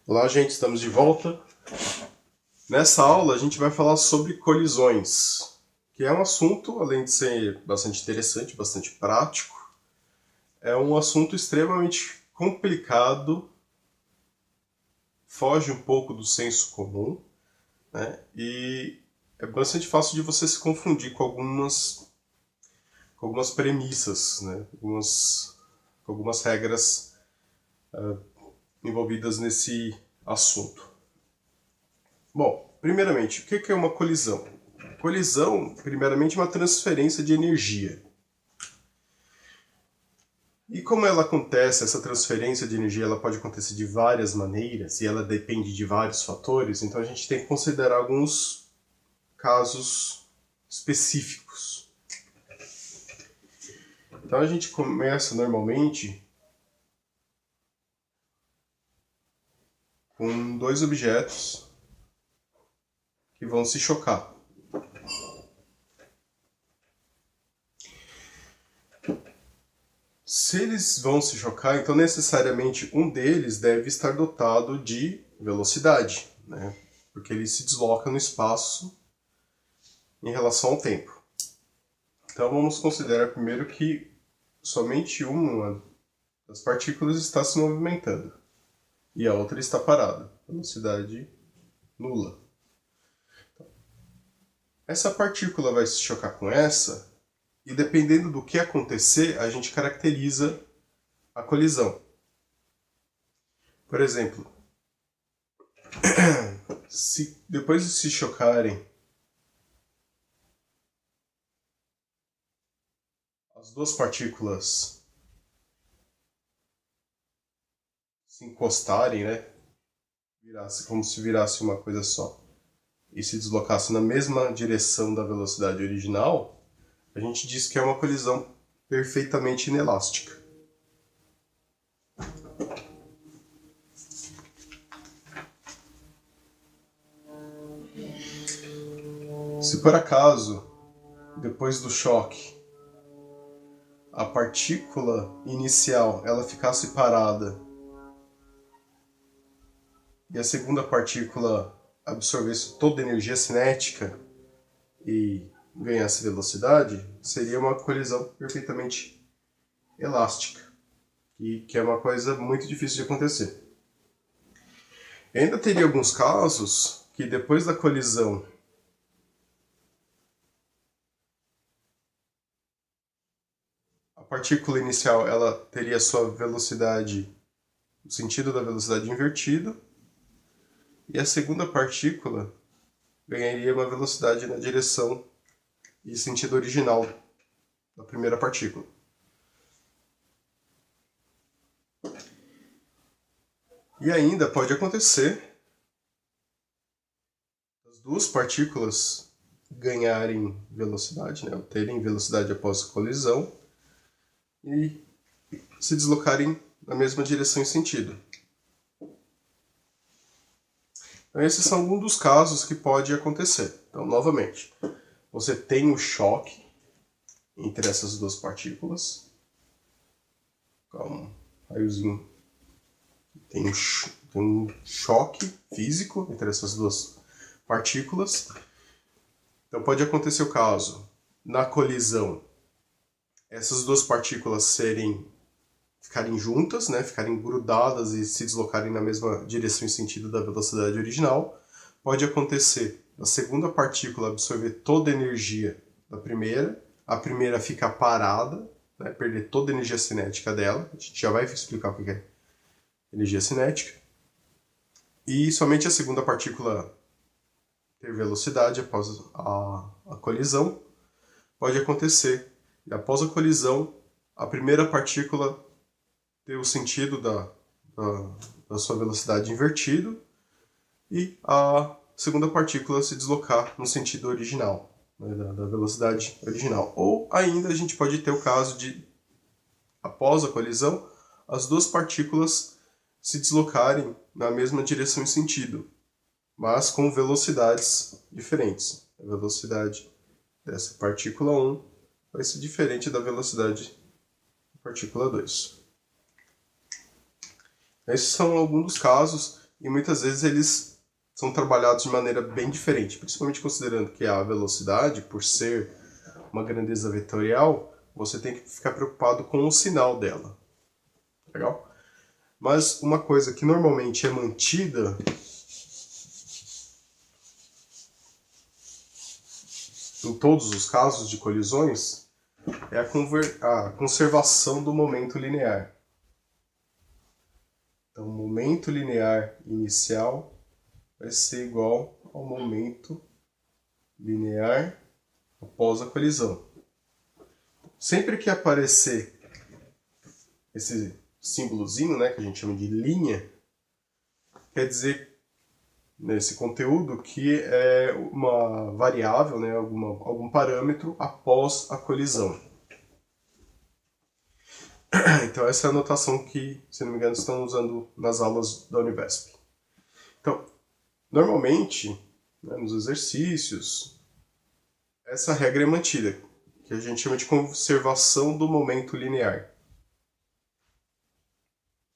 Olá, gente, estamos de volta. Nessa aula a gente vai falar sobre colisões, que é um assunto, além de ser bastante interessante, bastante prático, é um assunto extremamente complicado, foge um pouco do senso comum, né? E é bastante fácil de você se confundir com algumas premissas, né? Com algumas regras envolvidas nesse assunto. Bom, primeiramente, o que é uma colisão? Colisão, primeiramente, é uma transferência de energia. E como ela acontece, essa transferência de energia ela pode acontecer de várias maneiras e ela depende de vários fatores, então a gente tem que considerar alguns casos específicos. Então a gente começa normalmente com dois objetos que vão se chocar. Se eles vão se chocar, então necessariamente um deles deve estar dotado de velocidade, né? Porque ele se desloca no espaço em relação ao tempo. Então vamos considerar primeiro que somente uma das partículas está se movimentando e a outra está parada, velocidade nula. Essa partícula vai se chocar com essa e dependendo do que acontecer, a gente caracteriza a colisão. Por exemplo, se depois de se chocarem as duas partículas se encostarem, né? Como se virasse uma coisa só, e se deslocasse na mesma direção da velocidade original, a gente diz que é uma colisão perfeitamente inelástica. Se por acaso, depois do choque, a partícula inicial ela ficasse parada e a segunda partícula absorvesse toda a energia cinética e ganhasse velocidade, seria uma colisão perfeitamente elástica, que é uma coisa muito difícil de acontecer. Ainda teria alguns casos que depois da colisão a partícula inicial ela teria sua velocidade, o sentido da velocidade invertido, e a segunda partícula ganharia uma velocidade na direção e sentido original da primeira partícula. E ainda pode acontecer as duas partículas ganharem velocidade, né, terem velocidade após a colisão e se deslocarem na mesma direção e sentido. Então, esses são alguns dos casos que pode acontecer. Então, novamente, você tem o choque entre essas duas partículas. Um raiozinho. Tem um choque físico entre essas duas partículas. Então, pode acontecer o caso, na colisão, essas duas partículas ficarem juntas, né, ficarem grudadas e se deslocarem na mesma direção e sentido da velocidade original. Pode acontecer a segunda partícula absorver toda a energia da primeira, a primeira ficar parada, né, perder toda a energia cinética dela. A gente já vai explicar o que é energia cinética. E somente a segunda partícula ter velocidade após a colisão. Pode acontecer, e após a colisão, a primeira partícula ter o sentido da sua velocidade invertido e a segunda partícula se deslocar no sentido original, né, da velocidade original. Ou ainda a gente pode ter o caso de, após a colisão, as duas partículas se deslocarem na mesma direção e sentido, mas com velocidades diferentes. A velocidade dessa partícula 1 vai ser diferente da velocidade da partícula 2. Esses são alguns dos casos. e muitas vezes eles são trabalhados de maneira bem diferente, principalmente considerando que a velocidade, por ser uma grandeza vetorial, você tem que ficar preocupado com o sinal dela. Legal? Mas uma coisa que normalmente é mantida em todos os casos de colisões é a conservação do momento linear. Então, o momento linear inicial vai ser igual ao momento linear após a colisão. Sempre que aparecer esse símbolozinho, né, que a gente chama de linha, quer dizer, nesse conteúdo, que é uma variável, né, algum parâmetro após a colisão. Então essa é a notação que, se não me engano, estão usando nas aulas da Univesp. Então, normalmente, né, nos exercícios, essa regra é mantida, que a gente chama de conservação do momento linear.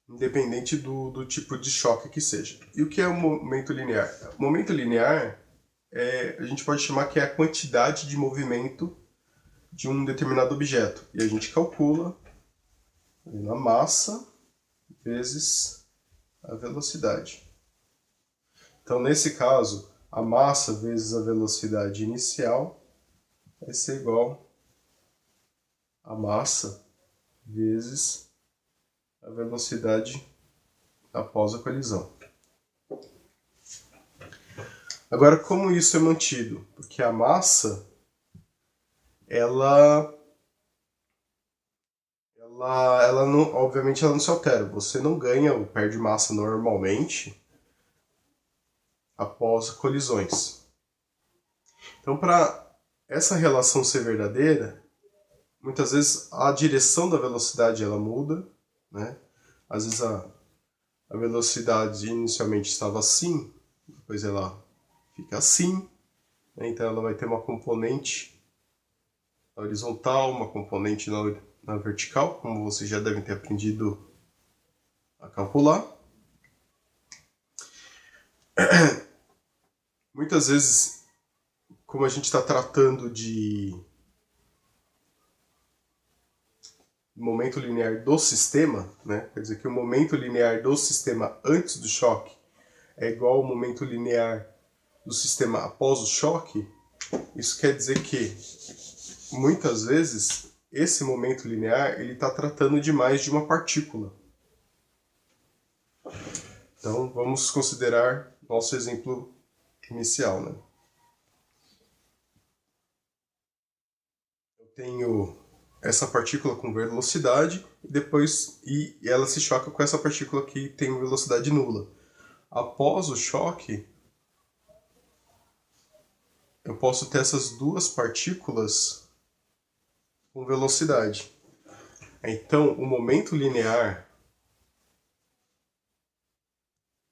Independente do tipo de choque que seja. E o que é o momento linear? O momento linear, a gente pode chamar que é a quantidade de movimento de um determinado objeto. E a gente calcula a massa vezes a velocidade. Então, nesse caso, a massa vezes a velocidade inicial vai ser igual a massa vezes a velocidade após a colisão. Agora, como isso é mantido? Porque a massa, ela não, obviamente ela não se altera. Você não ganha ou perde massa normalmente após colisões. Então, para essa relação ser verdadeira, muitas vezes a direção da velocidade ela muda, né? Às vezes a velocidade inicialmente estava assim, depois ela fica assim, né? Então ela vai ter uma componente na horizontal, uma componente na vertical, como vocês já devem ter aprendido a calcular. Muitas vezes, como a gente está tratando de momento linear do sistema, né? Quer dizer que o momento linear do sistema antes do choque é igual ao momento linear do sistema após o choque. Isso quer dizer que, muitas vezes, esse momento linear ele está tratando de mais de uma partícula. Então, vamos considerar nosso exemplo inicial, né? Eu tenho essa partícula com velocidade e ela se choca com essa partícula que tem velocidade nula. Após o choque, eu posso ter essas duas partículas com velocidade. Então, o momento linear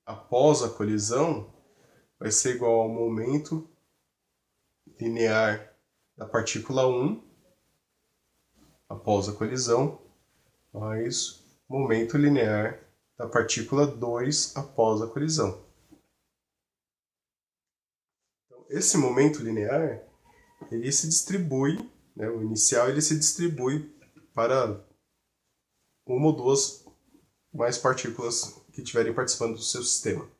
após a colisão vai ser igual ao momento linear da partícula 1 após a colisão, mais momento linear da partícula 2 após a colisão. Então, esse momento linear, ele se distribui, né, o inicial ele se distribui para uma ou duas mais partículas que estiverem participando do seu sistema.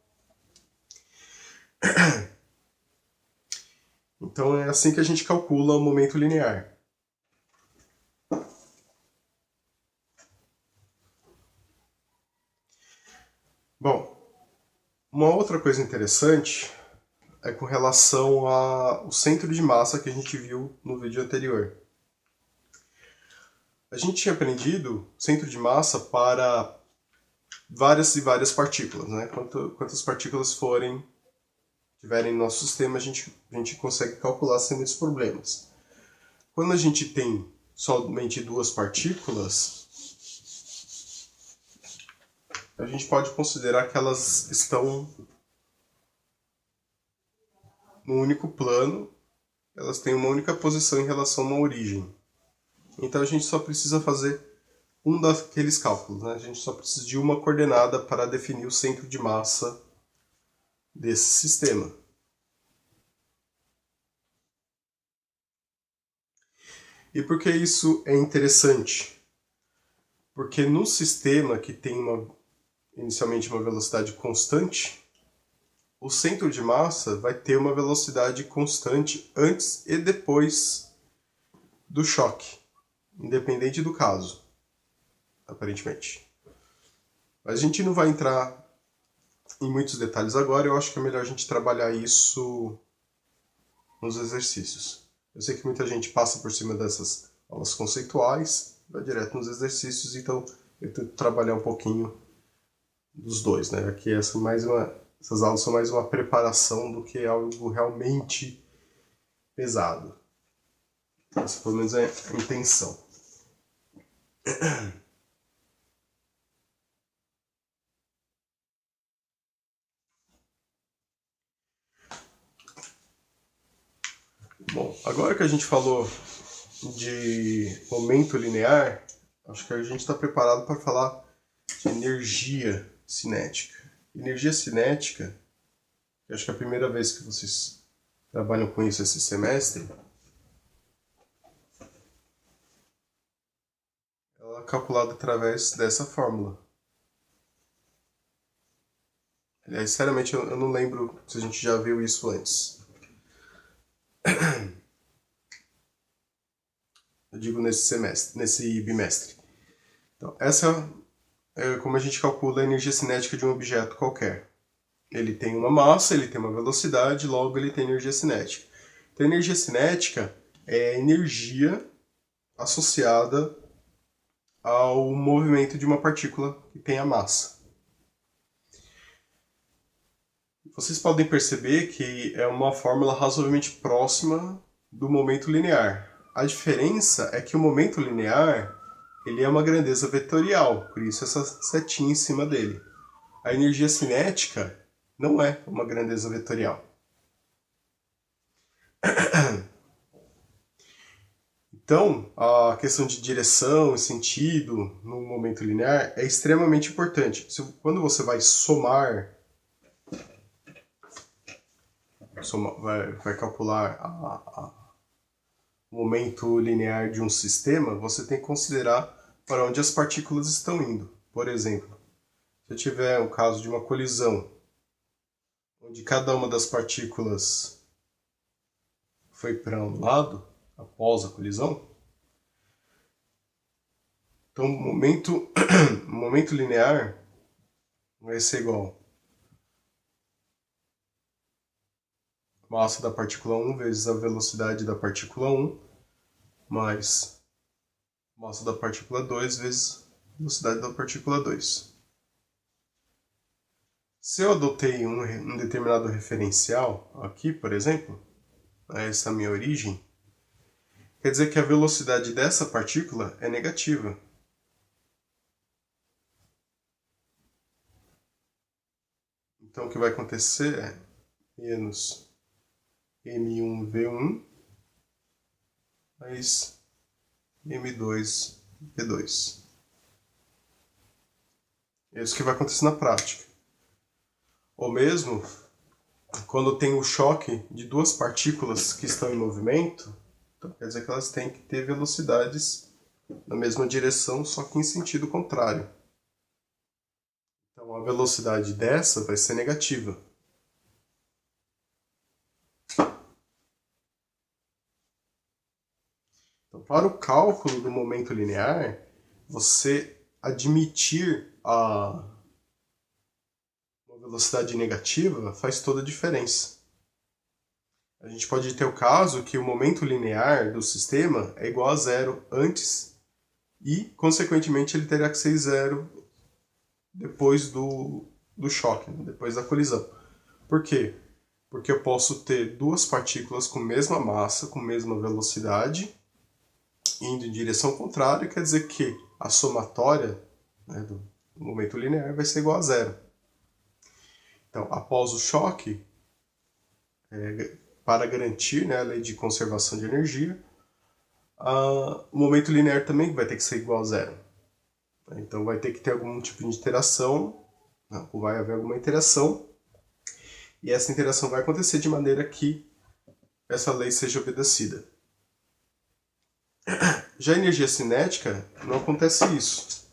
Então é assim que a gente calcula o momento linear. Bom, uma outra coisa interessante é com relação ao centro de massa que a gente viu no vídeo anterior. A gente tinha aprendido centro de massa para várias e várias partículas, né? Quantas partículas tiverem no nosso sistema, a gente consegue calcular sem muitos problemas. Quando a gente tem somente duas partículas, a gente pode considerar que elas estão no único plano, elas têm uma única posição em relação a uma origem. Então a gente só precisa fazer um daqueles cálculos, né? A gente só precisa de uma coordenada para definir o centro de massa desse sistema. E por que isso é interessante? Porque no sistema que tem inicialmente uma velocidade constante, o centro de massa vai ter uma velocidade constante antes e depois do choque, independente do caso, aparentemente. Mas a gente não vai entrar em muitos detalhes agora, eu acho que é melhor a gente trabalhar isso nos exercícios. Eu sei que muita gente passa por cima dessas aulas conceituais, vai direto nos exercícios, então eu tento trabalhar um pouquinho dos dois, né? Aqui essas aulas são mais uma preparação do que algo realmente pesado. Essa pelo menos é a intenção. Bom, agora que a gente falou de momento linear, acho que a gente está preparado para falar de energia cinética. Energia cinética, acho que é a primeira vez que vocês trabalham com isso esse semestre, ela é calculada através dessa fórmula. Aliás, sinceramente, eu não lembro se a gente já viu isso antes. Eu digo nesse bimestre. Então, essa é como a gente calcula a energia cinética de um objeto qualquer. Ele tem uma massa, ele tem uma velocidade, logo ele tem energia cinética. Então, a energia cinética é a energia associada ao movimento de uma partícula que tem a massa. Vocês podem perceber que é uma fórmula razoavelmente próxima do momento linear. A diferença é que o momento linear ele é uma grandeza vetorial, por isso essa setinha em cima dele. A energia cinética não é uma grandeza vetorial. Então, a questão de direção e sentido no momento linear é extremamente importante. Quando você vai vai calcular o momento linear de um sistema, você tem que considerar para onde as partículas estão indo. Por exemplo, se eu tiver o caso de uma colisão, onde cada uma das partículas foi para um lado após a colisão, então o momento linear vai ser igual a massa da partícula 1 vezes a velocidade da partícula 1 mais a massa da partícula 2 vezes a velocidade da partícula 2. Se eu adotei um determinado referencial aqui, por exemplo, essa é a minha origem, quer dizer que a velocidade dessa partícula é negativa. Então o que vai acontecer é menos m1v1 mais m2v2. É isso que vai acontecer na prática. Ou mesmo, quando tem o choque de duas partículas que estão em movimento, então quer dizer que elas têm que ter velocidades na mesma direção, só que em sentido contrário. Então a velocidade dessa vai ser negativa. Então, para o cálculo do momento linear, você admitir uma velocidade negativa faz toda a diferença. A gente pode ter o caso que o momento linear do sistema é igual a zero antes e, consequentemente, ele terá que ser zero depois do choque, depois da colisão. Por quê? Porque eu posso ter duas partículas com mesma massa, com mesma velocidade, indo em direção contrária, quer dizer que a somatória, né, do momento linear vai ser igual a zero. Então, após o choque, para garantir, né, a lei de conservação de energia, o momento linear também vai ter que ser igual a zero. Então vai ter que ter algum tipo de interação, ou vai haver alguma interação, E essa interação vai acontecer de maneira que essa lei seja obedecida. Já a energia cinética, não acontece isso.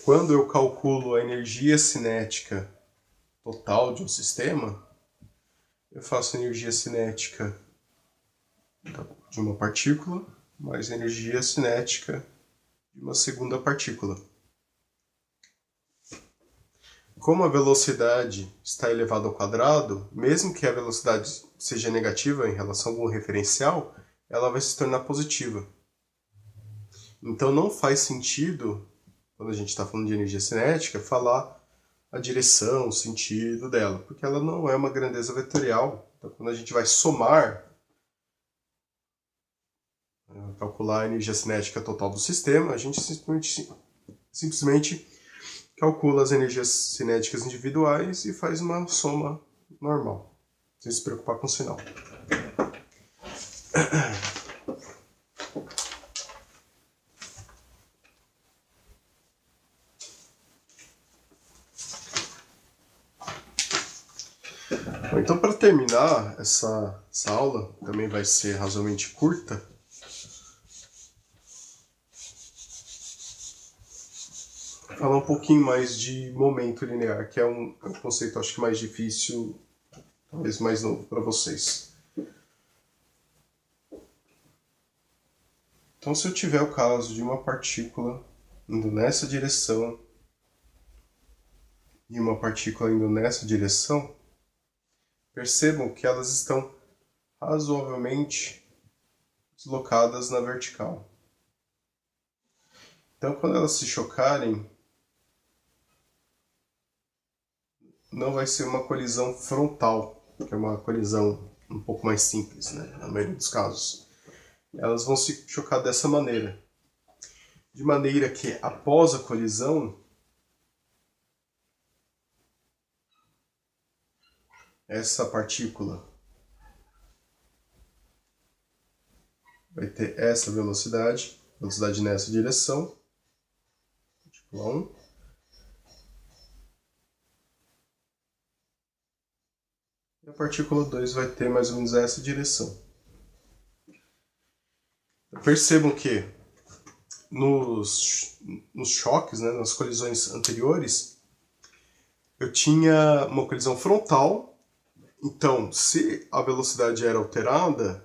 Quando eu calculo a energia cinética total de um sistema, eu faço a energia cinética de uma partícula mais a energia cinética de uma segunda partícula. Como a velocidade está elevada ao quadrado, mesmo que a velocidade seja negativa em relação a algum referencial, ela vai se tornar positiva. Então não faz sentido, quando a gente está falando de energia cinética, falar a direção, o sentido dela, porque ela não é uma grandeza vetorial. Então quando a gente vai somar, calcular a energia cinética total do sistema, a gente simplesmente calcula as energias cinéticas individuais e faz uma soma normal, sem se preocupar com o sinal. Bom, então, para terminar, essa aula também vai ser razoavelmente curta. Falar um pouquinho mais de momento linear, que é um conceito, acho que mais difícil, talvez mais novo para vocês. Então, se eu tiver o caso de uma partícula indo nessa direção e uma partícula indo nessa direção, percebam que elas estão razoavelmente deslocadas na vertical. Então, quando elas se chocarem, não vai ser uma colisão frontal, que é uma colisão um pouco mais simples, né, na maioria dos casos. Elas vão se chocar dessa maneira. De maneira que, após a colisão, essa partícula vai ter essa velocidade nessa direção, partícula 1. E a partícula 2 vai ter mais ou menos essa direção. Percebam que nos choques, né, nas colisões anteriores, eu tinha uma colisão frontal. Então, se a velocidade era alterada,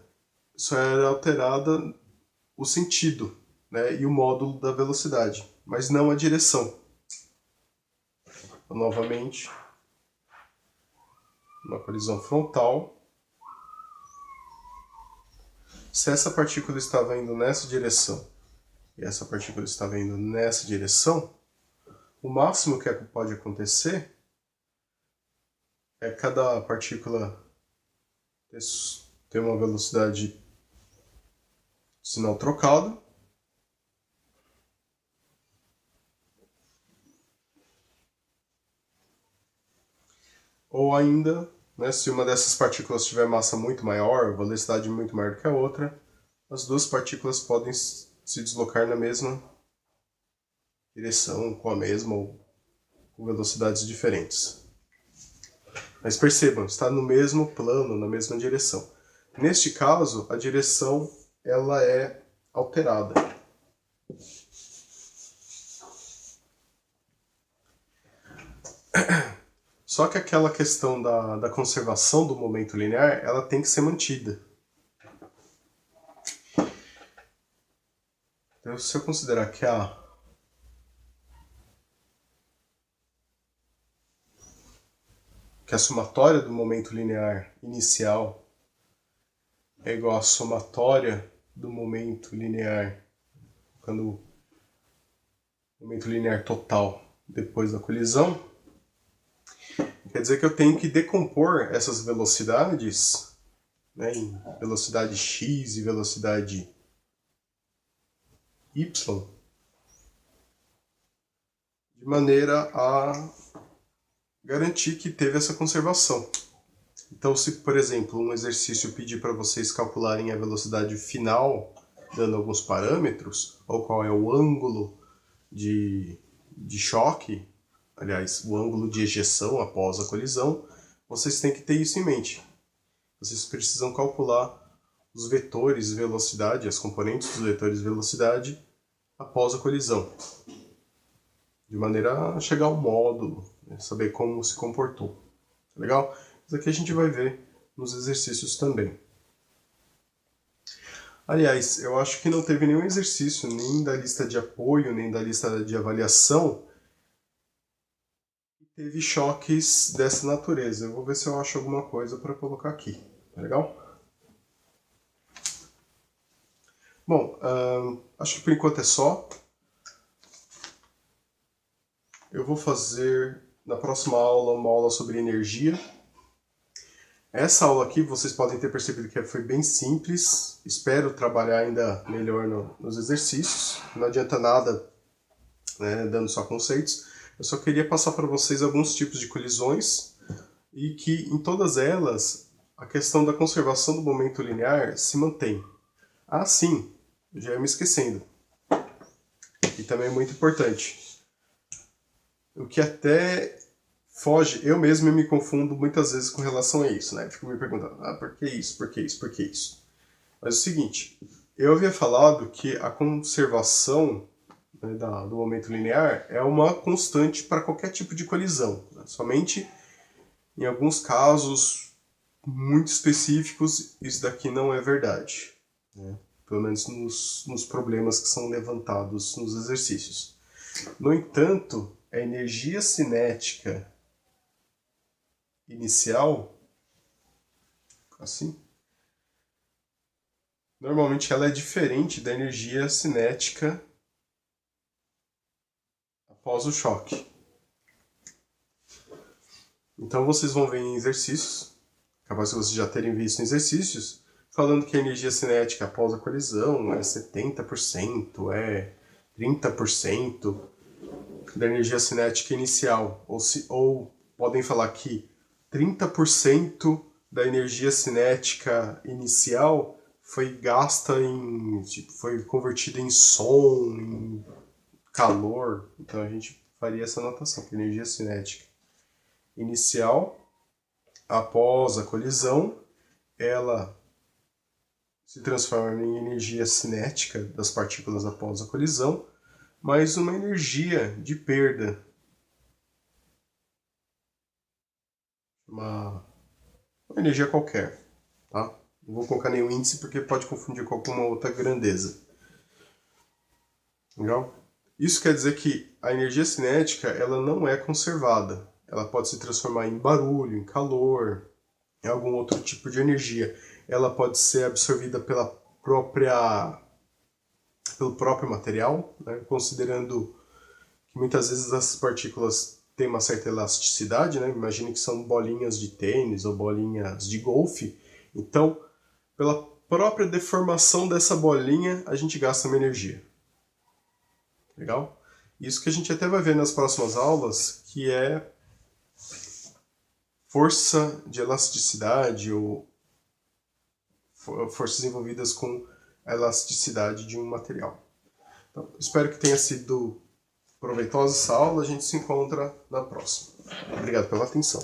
só era alterada o sentido, né, e o módulo da velocidade, mas não a direção. Então, novamente, uma colisão frontal. Se essa partícula estava indo nessa direção e essa partícula estava indo nessa direção, o máximo que pode acontecer é cada partícula ter uma velocidade de sinal trocado. Ou ainda, né, se uma dessas partículas tiver massa muito maior, velocidade muito maior do que a outra, as duas partículas podem se deslocar na mesma direção, com a mesma ou com velocidades diferentes. Mas percebam, está no mesmo plano, na mesma direção. Neste caso, a direção ela é alterada. Só que aquela questão da conservação do momento linear, ela tem que ser mantida. Então, se eu considerar que a somatória do momento linear inicial é igual à somatória do momento linear, quando o momento linear total depois da colisão, quer dizer que eu tenho que decompor essas velocidades, né, em velocidade x e velocidade y, de maneira a garantir que teve essa conservação. Então, se, por exemplo, um exercício pedir para vocês calcularem a velocidade final, dando alguns parâmetros, ou qual é o ângulo de choque, aliás, o ângulo de ejeção após a colisão, vocês têm que ter isso em mente. Vocês precisam calcular os vetores de velocidade, as componentes dos vetores de velocidade após a colisão, de maneira a chegar ao módulo, né, saber como se comportou. Tá legal? Isso aqui a gente vai ver nos exercícios também. Aliás, eu acho que não teve nenhum exercício, nem da lista de apoio, nem da lista de avaliação, que teve choques dessa natureza. Eu vou ver se eu acho alguma coisa para colocar aqui. Tá legal? Bom, acho que por enquanto é só. Eu vou fazer na próxima aula uma aula sobre energia. Essa aula aqui vocês podem ter percebido que foi bem simples. Espero trabalhar ainda melhor nos exercícios. Não adianta nada, né, dando só conceitos. Eu só queria passar para vocês alguns tipos de colisões e que em todas elas a questão da conservação do momento linear se mantém. Ah, sim, já ia me esquecendo. E também é muito importante. O que até foge, eu mesmo me confundo muitas vezes com relação a isso, né? Fico me perguntando, por que isso, por que isso, por que isso? Mas é o seguinte, eu havia falado que a conservação, né, do momento linear é uma constante para qualquer tipo de colisão. Né? Somente em alguns casos muito específicos isso daqui não é verdade. Né? Pelo menos nos problemas que são levantados nos exercícios. No entanto, a energia cinética inicial, assim, normalmente ela é diferente da energia cinética após o choque. Então vocês vão ver em exercícios, capaz de vocês já terem visto em exercícios, falando que a energia cinética após a colisão é 70%, é 30% da energia cinética inicial. Ou podem falar que 30% da energia cinética inicial foi gasta foi convertida em som, em calor. Então a gente faria essa anotação, que a energia cinética inicial, após a colisão, ela se transforma em energia cinética das partículas após a colisão, mas uma energia de perda. Uma energia qualquer, tá? Não vou colocar nenhum índice porque pode confundir com alguma outra grandeza. Legal? Isso quer dizer que a energia cinética ela não é conservada. Ela pode se transformar em barulho, em calor, em algum outro tipo de energia. Ela pode ser absorvida pelo próprio material, né? Considerando que muitas vezes essas partículas têm uma certa elasticidade, né? Imagine que são bolinhas de tênis ou bolinhas de golfe. Então, pela própria deformação dessa bolinha, a gente gasta uma energia. Legal? Isso que a gente até vai ver nas próximas aulas, que é força de elasticidade ou forças envolvidas com a elasticidade de um material. Então, espero que tenha sido proveitosa essa aula. A gente se encontra na próxima. Obrigado pela atenção.